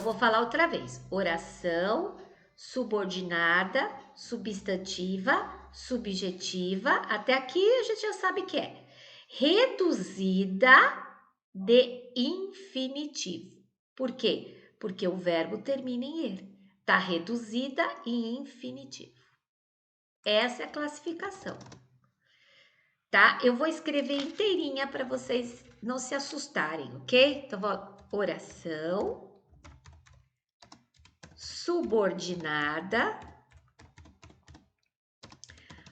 Então, vou falar outra vez. Oração subordinada, substantiva, subjetiva. Até aqui a gente já sabe que é reduzida de infinitivo. Por quê? Porque o verbo termina em er. Está reduzida em infinitivo. Essa é a classificação. Tá? Eu vou escrever inteirinha para vocês não se assustarem, ok? Então, oração subordinada,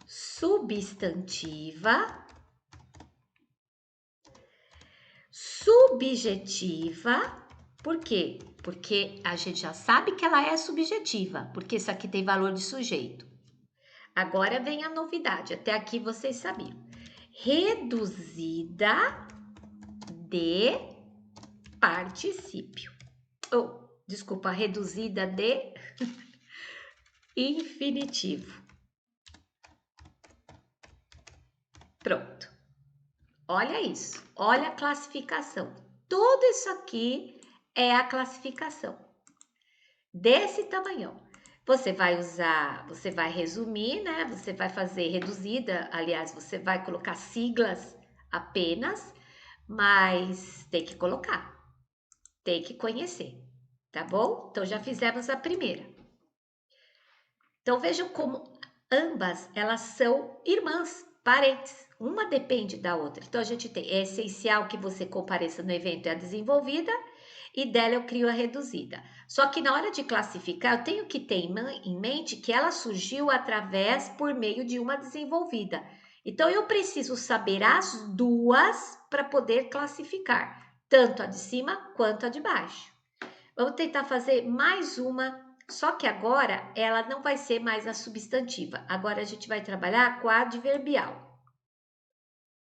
substantiva, subjetiva. Por quê? Porque a gente já sabe que ela é subjetiva, porque isso aqui tem valor de sujeito. Agora vem a novidade, até aqui vocês sabiam. Reduzida de particípio. Desculpa, reduzida de infinitivo. Pronto. Olha isso, olha a classificação. Tudo isso aqui é a classificação. Desse tamanhão. Você vai usar, você vai resumir, né? Você vai fazer reduzida, aliás, você vai colocar siglas apenas, mas tem que colocar, tem que conhecer, tá bom? Então, já fizemos a primeira. Então, vejam como ambas, elas são irmãs, parentes. Uma depende da outra. Então, a gente tem, é essencial que você compareça no evento e a desenvolvida, e dela eu crio a reduzida. Só que na hora de classificar, eu tenho que ter em mente que ela surgiu através, por meio de uma desenvolvida. Então, eu preciso saber as duas para poder classificar, tanto a de cima quanto a de baixo. Vamos tentar fazer mais uma, só que agora ela não vai ser mais a substantiva. Agora a gente vai trabalhar com a adverbial.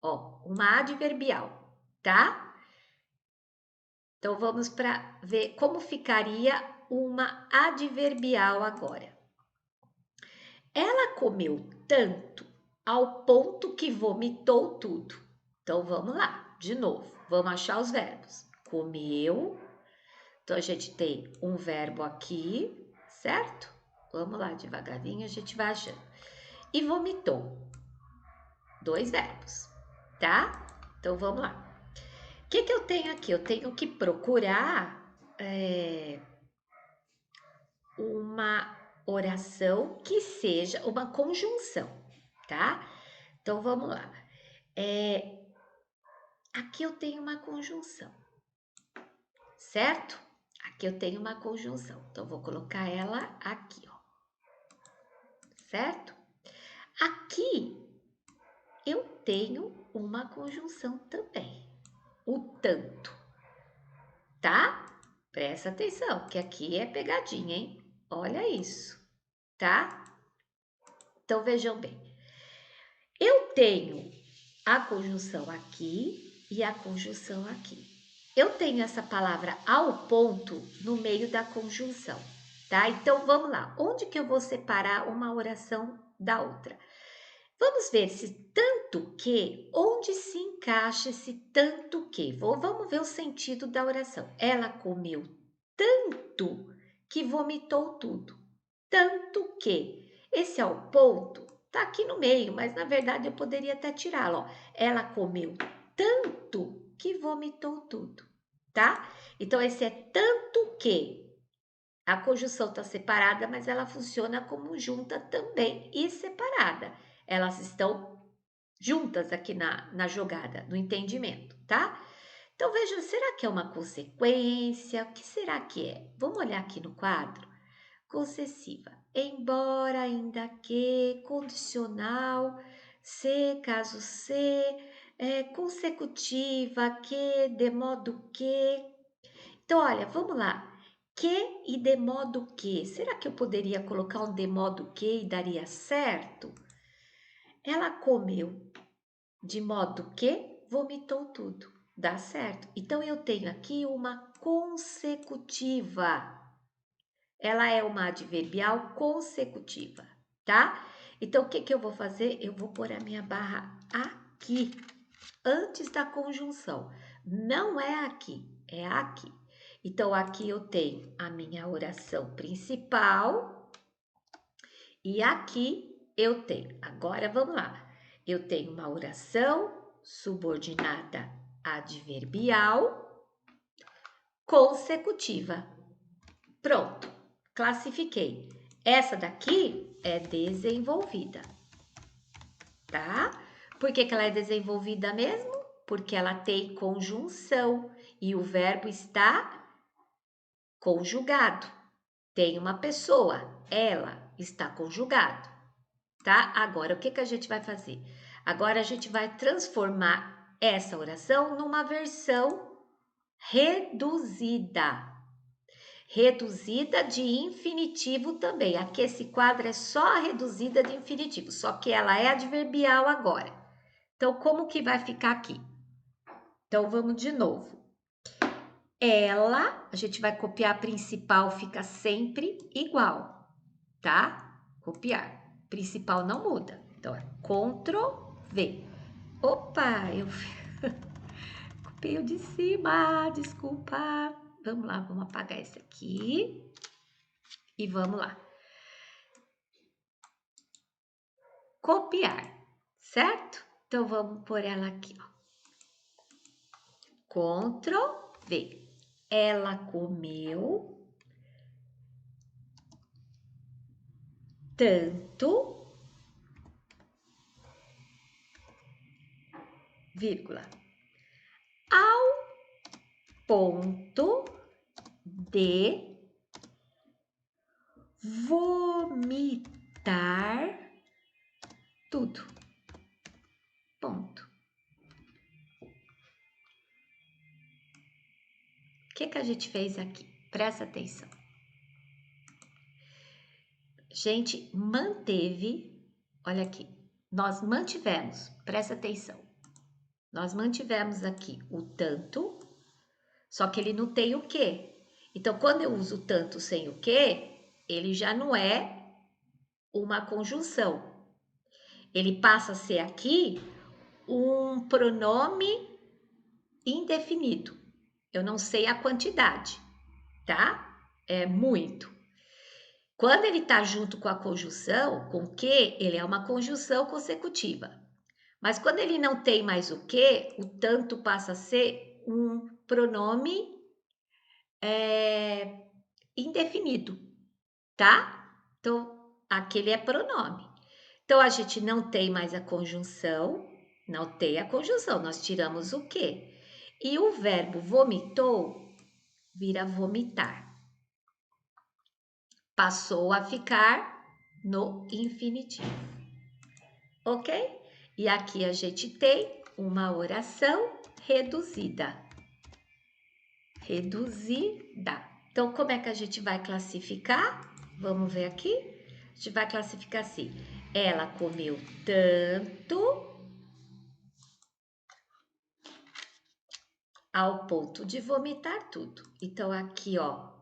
Ó, uma adverbial, tá? Então, vamos para ver como ficaria uma adverbial agora. Ela comeu tanto ao ponto que vomitou tudo. Então, vamos lá, de novo. Vamos achar os verbos. Comeu. Então, a gente tem um verbo aqui, certo? Vamos lá, devagarinho a gente vai achando. E vomitou. 2 verbos, tá? Então, vamos lá. O que eu tenho aqui? Eu tenho que procurar uma oração que seja uma conjunção, tá? Então, vamos lá. Aqui eu tenho uma conjunção, certo? Aqui eu tenho uma conjunção. Então, vou colocar ela aqui, ó. Certo? Aqui eu tenho uma conjunção também. O tanto, tá? Presta atenção, que aqui é pegadinha, hein? Olha isso, tá? Então, vejam bem. Eu tenho a conjunção aqui e a conjunção aqui. Eu tenho essa palavra ao ponto no meio da conjunção, tá? Então, vamos lá. Onde que eu vou separar uma oração da outra? Vamos ver se tanto que, onde se encaixa esse tanto que? Vamos ver o sentido da oração. Ela comeu tanto que vomitou tudo. Tanto que. Esse é o ponto, tá aqui no meio, mas na verdade eu poderia até tirá-lo. Ó. Ela comeu tanto que vomitou tudo, tá? Então, esse é tanto que. A conjunção está separada, mas ela funciona como junta também e separada. Elas estão juntas aqui na jogada, no entendimento, tá? Então, vejam, será que é uma consequência? O que será que é? Vamos olhar aqui no quadro. Concessiva. Embora, ainda que, condicional, se, caso se, consecutiva, que, de modo que. Então, olha, vamos lá. Que e de modo que. Será que eu poderia colocar um de modo que e daria certo? Ela comeu de modo que vomitou tudo. Dá certo. Então, eu tenho aqui uma consecutiva. Ela é uma adverbial consecutiva, tá? Então, o que eu vou fazer? Eu vou pôr a minha barra aqui, antes da conjunção. Não é aqui, é aqui. Então, aqui eu tenho a minha oração principal e aqui eu tenho. Agora, vamos lá. Eu tenho uma oração subordinada adverbial consecutiva. Pronto, classifiquei. Essa daqui é desenvolvida, tá? Por que ela é desenvolvida mesmo? Porque ela tem conjunção e o verbo está conjugado. Tem uma pessoa, ela está conjugado, tá? Agora, o que a gente vai fazer? Agora, a gente vai transformar essa oração numa versão reduzida. Reduzida de infinitivo também. Aqui esse quadro é só a reduzida de infinitivo, só que ela é adverbial agora. Então, como que vai ficar aqui? Então, vamos de novo. Ela, a gente vai copiar a principal, fica sempre igual, tá? Copiar. Principal não muda. Então, é Ctrl V. Opa, eu copiei o de cima, desculpa. Vamos lá, vamos apagar esse aqui. E vamos lá. Copiar, certo? Então, vamos pôr ela aqui, ó. Ctrl V. Ela comeu tanto, vírgula, ao ponto de vomitar tudo. Ponto. O que a gente fez aqui? Presta atenção. A gente manteve, olha aqui, nós mantivemos, presta atenção. Nós mantivemos aqui o tanto, só que ele não tem o quê. Então, quando eu uso tanto sem o quê, ele já não é uma conjunção. Ele passa a ser aqui um pronome indefinido. Eu não sei a quantidade, tá? É muito. Quando ele tá junto com a conjunção, com que, ele é uma conjunção consecutiva. Mas quando ele não tem mais o que, o tanto passa a ser um pronome indefinido, tá? Então, aquele é pronome. Então, a gente não tem mais a conjunção, não tem a conjunção, nós tiramos o que. E o verbo vomitou vira vomitar. Passou a ficar no infinitivo. Ok? E aqui a gente tem uma oração reduzida. Reduzida. Então, como é que a gente vai classificar? Vamos ver aqui. A gente vai classificar assim. Ela comeu tanto ao ponto de vomitar tudo. Então, aqui, ó.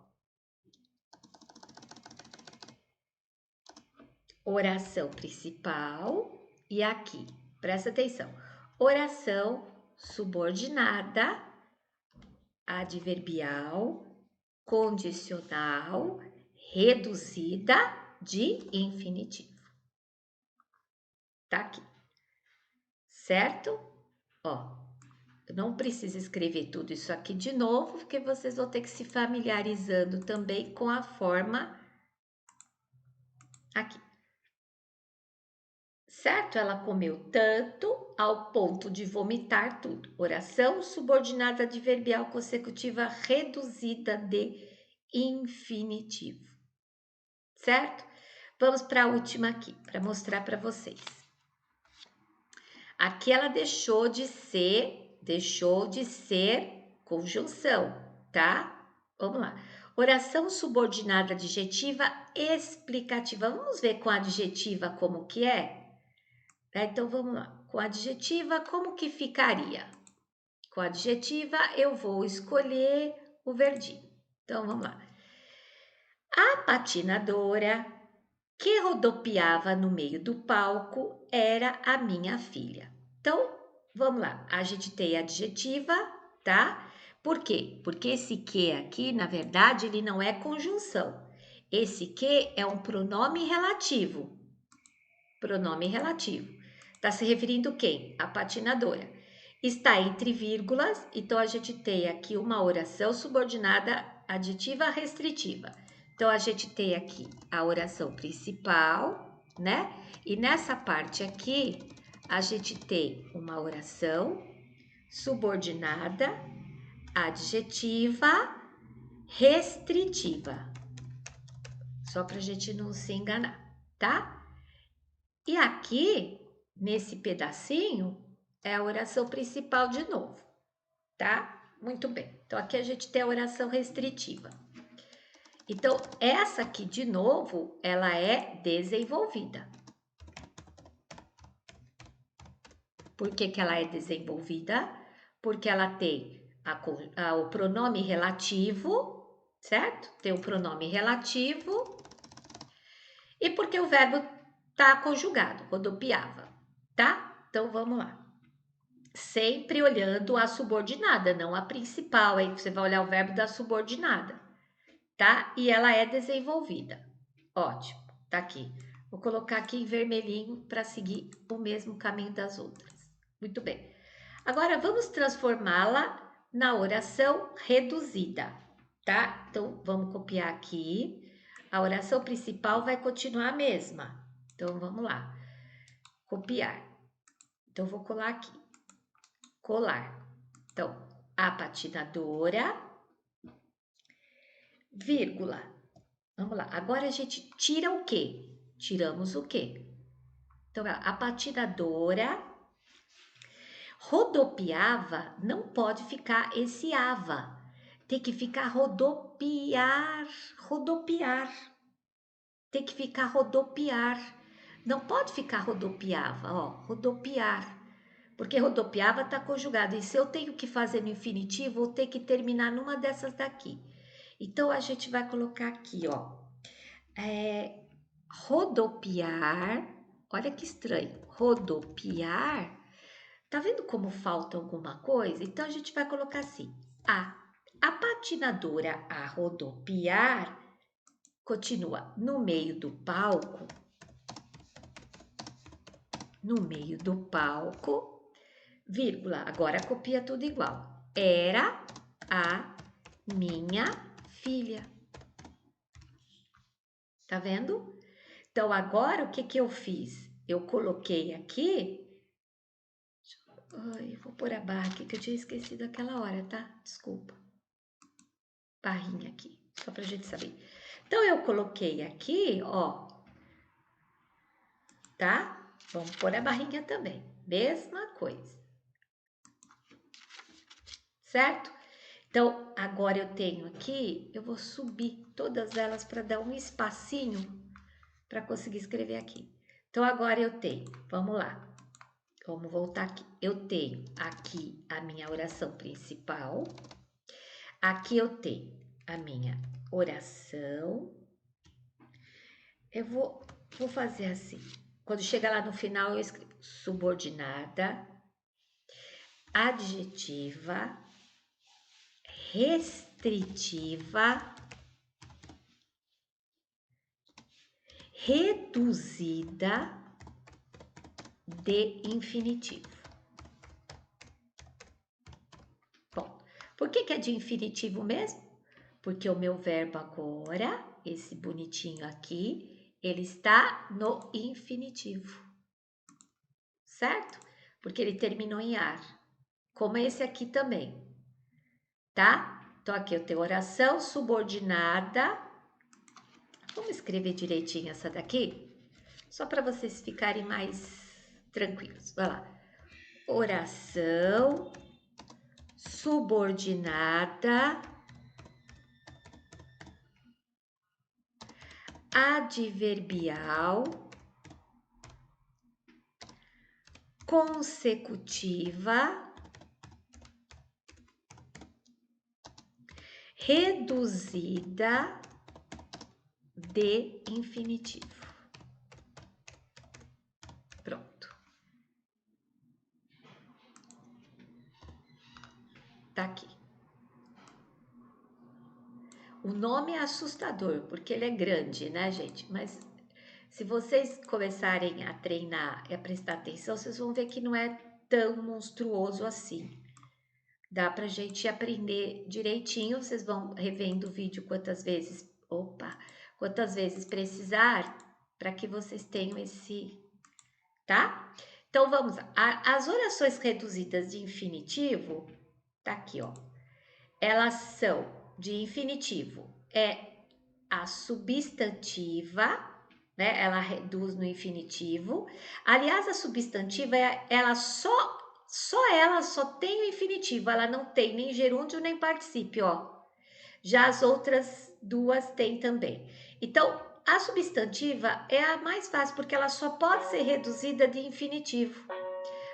Oração principal. E aqui, presta atenção. Oração subordinada, adverbial, condicional, reduzida de infinitivo. Tá aqui. Certo? Ó, eu não preciso escrever tudo isso aqui de novo, porque vocês vão ter que se familiarizando também com a forma aqui. Certo? Ela comeu tanto ao ponto de vomitar tudo. Oração subordinada adverbial consecutiva reduzida de infinitivo. Certo? Vamos para a última aqui, para mostrar para vocês. Aqui ela deixou de ser conjunção, tá? Vamos lá. Oração subordinada adjetiva explicativa. Vamos ver com a adjetiva como que é? Então, vamos lá. Com a adjetiva, como que ficaria? Com a adjetiva, eu vou escolher o verdinho. Então, vamos lá. A patinadora que rodopiava no meio do palco era a minha filha. Então, vamos lá. A gente tem a adjetiva, tá? Por quê? Porque esse que aqui, na verdade, ele não é conjunção. Esse que é um pronome relativo. Pronome relativo. Está se referindo quem? A patinadora. Está entre vírgulas, então a gente tem aqui uma oração subordinada aditiva restritiva. Então a gente tem aqui a oração principal, né? E nessa parte aqui, a gente tem uma oração subordinada adjetiva restritiva. Só para a gente não se enganar, tá? E aqui, nesse pedacinho, é a oração principal de novo, tá? Muito bem. Então, aqui a gente tem a oração restritiva. Então, essa aqui, de novo, ela é desenvolvida. Por que que ela é desenvolvida? Porque ela tem o pronome relativo, certo? Tem o pronome relativo. E porque o verbo tá conjugado, rodopiava, tá? Então, vamos lá. Sempre olhando a subordinada, não a principal, aí você vai olhar o verbo da subordinada, tá? E ela é desenvolvida. Ótimo, tá aqui. Vou colocar aqui em vermelhinho para seguir o mesmo caminho das outras. Muito bem. Agora, vamos transformá-la na oração reduzida, tá? Então, vamos copiar aqui. A oração principal vai continuar a mesma. Então, vamos lá. Copiar. Então, vou colar aqui. Colar. Então, a patinadora, vírgula. Vamos lá. Agora a gente tira o quê? Tiramos o quê? Então, a patinadora rodopiava, não pode ficar esse ava. Tem que ficar rodopiar, rodopiar. Tem que ficar rodopiar. Não pode ficar rodopiava, ó, rodopiar. Porque rodopiava está conjugado. E se eu tenho que fazer no infinitivo, vou ter que terminar numa dessas daqui. Então, a gente vai colocar aqui, ó. Rodopiar. Olha que estranho. Rodopiar. Tá vendo como falta alguma coisa? Então, a gente vai colocar assim. A patinadora a rodopiar continua no meio do palco. No meio do palco, vírgula, agora copia tudo igual. Era a minha filha. Tá vendo? Então, agora o que que eu fiz? Eu coloquei aqui. Ai, vou pôr a barra aqui que eu tinha esquecido aquela hora, tá? Desculpa. Barrinha aqui, só pra gente saber. Então, eu coloquei aqui, ó. Tá? Vamos pôr a barrinha também. Mesma coisa. Certo? Então, agora eu tenho aqui, eu vou subir todas elas para dar um espacinho para conseguir escrever aqui. Então, agora eu tenho, vamos lá, vamos voltar aqui. Eu tenho aqui a minha oração principal, aqui eu tenho a minha oração. Eu vou fazer assim, quando chegar lá no final eu escrevo subordinada, adjetiva, restritiva, reduzida de infinitivo. Bom, por que é de infinitivo mesmo? Porque o meu verbo agora, esse bonitinho aqui, ele está no infinitivo, certo? Porque ele terminou em ar, como esse aqui também, tá? Então, aqui eu tenho oração subordinada. Vamos escrever direitinho essa daqui? Só para vocês ficarem mais tranquilos. Vai lá. Oração subordinada adverbial consecutiva reduzida de infinitivo. Pronto. Tá aqui. O nome é assustador, porque ele é grande, né, gente? Mas se vocês começarem a treinar e a prestar atenção, vocês vão ver que não é tão monstruoso assim. Dá pra gente aprender direitinho. Vocês vão revendo o vídeo quantas vezes precisar, para que vocês tenham esse, tá? Então vamos lá. As orações reduzidas de infinitivo, tá aqui, ó. Elas são de infinitivo, é a substantiva, né? Ela reduz no infinitivo. Aliás, a substantiva, ela só tem o infinitivo, ela não tem nem gerúndio nem particípio, ó. Já as outras duas têm também. Então, a substantiva é a mais fácil, porque ela só pode ser reduzida de infinitivo.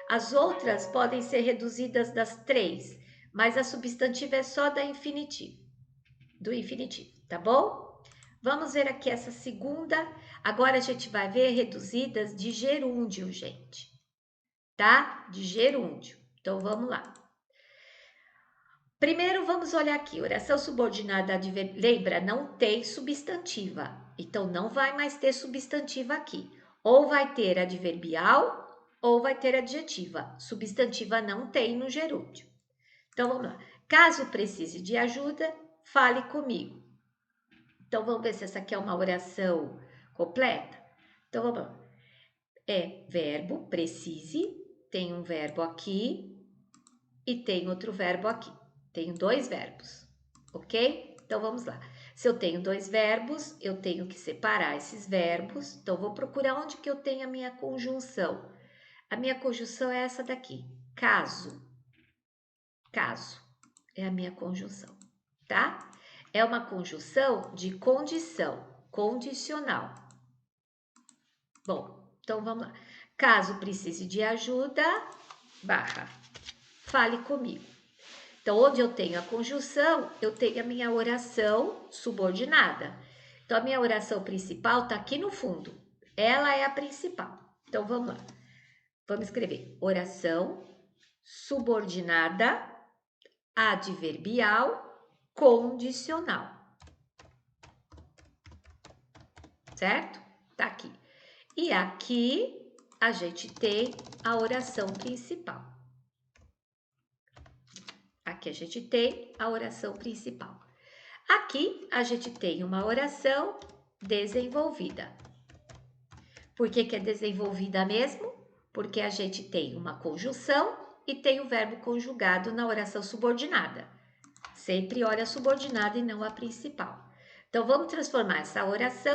As outras podem ser reduzidas das três, mas a substantiva é só do infinitivo, tá bom? Vamos ver aqui essa segunda. Agora a gente vai ver reduzidas de gerúndio, gente, tá? De gerúndio. Então vamos lá. Primeiro vamos olhar aqui, oração subordinada adverbial. Lembra, não tem substantiva, então não vai mais ter substantiva aqui. Ou vai ter adverbial ou vai ter adjetiva. Substantiva não tem no gerúndio. Então vamos lá. Caso precise de ajuda, fale comigo. Então vamos ver se essa aqui é uma oração completa. Então vamos lá. É verbo, precise, tem um verbo aqui e tem outro verbo aqui. Tenho dois verbos, ok? Então vamos lá. Se eu tenho dois verbos, eu tenho que separar esses verbos. Então vou procurar onde que eu tenho a minha conjunção. A minha conjunção é essa daqui. Caso. Caso é a minha conjunção, tá? É uma conjunção de condição, condicional. Bom, então vamos lá. Caso precise de ajuda, barra, fale comigo. Então, onde eu tenho a conjunção, eu tenho a minha oração subordinada. Então, a minha oração principal está aqui no fundo. Ela é a principal. Então, vamos lá. Vamos escrever oração subordinada adverbial condicional. Certo? Tá aqui. E aqui a gente tem a oração principal. Aqui a gente tem a oração principal. Aqui a gente tem uma oração desenvolvida. Por que que é desenvolvida mesmo? Porque a gente tem uma conjunção e tem o verbo conjugado na oração subordinada. Sempre olha a subordinada e não a principal. Então, vamos transformar essa oração